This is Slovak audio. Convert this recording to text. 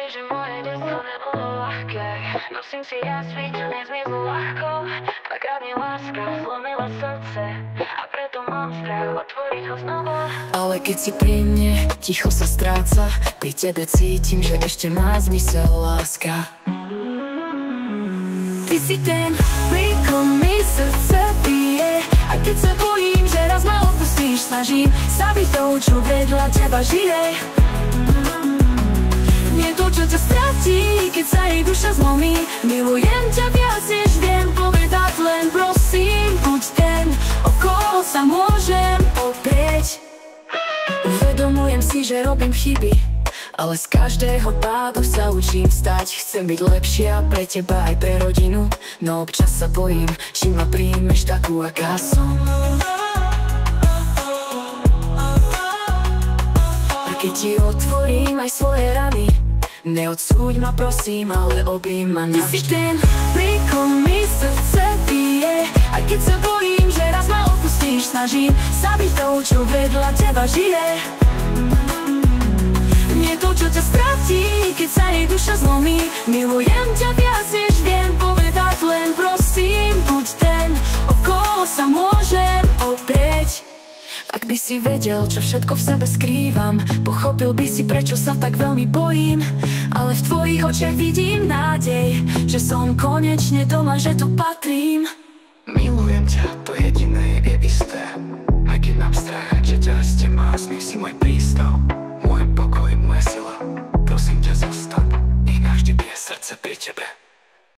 Vieš, že moje detstvo nebolo ľahké. Nosím si ja svít, čo nezmizlo ľahko. Dvakrát mi láska zlomila srdce a preto mám strach otvoriť ho znova. Ale keď si pri mne, ticho sa stráca. Pri tebe cítim, že ešte má zmysel láska. Ty si ten, pri kom mi srdce bije. A keď sa bojím, že raz ma opustíš, snažím sa byť tou, čo vedľa teba žije. Nie to, čo ťa stratí, keď sa jej duša zlomí. Milujem ťa viac, než viem povedať, len prosím, buď ten, o koho sa môžem oprieť. Uvedomujem si, že robím chyby, ale z každého pádu sa učím vstať. Chcem byť lepšia pre teba aj pre rodinu, no občas sa bojím, či ma príjmeš takú, aká som. A keď ti otvorím aj svoje rany, neodsúď ma prosím, ale objím ma navždy. Ty si ten, pri kom mi srdce bije. A keď sa bojím, že raz ma opustíš, snažím sa byť tou, čo vedľa teba žije. Nie to, čo ťa stratí, keď sa jej duša zlomí. Milujem ťa viac, než viem povedať, len prosím, buď ten, o koho sa môžem oprieť. Ak by si vedel, čo všetko v sebe skrývam, pochopil by si, prečo sa tak veľmi bojím. Ale v tvojich očiach vidím nádej, že som konečne doma, že tu patrím. Milujem ťa, to jediné je isté. Aj keď mám strach, že ťa ste má, si môj prístav.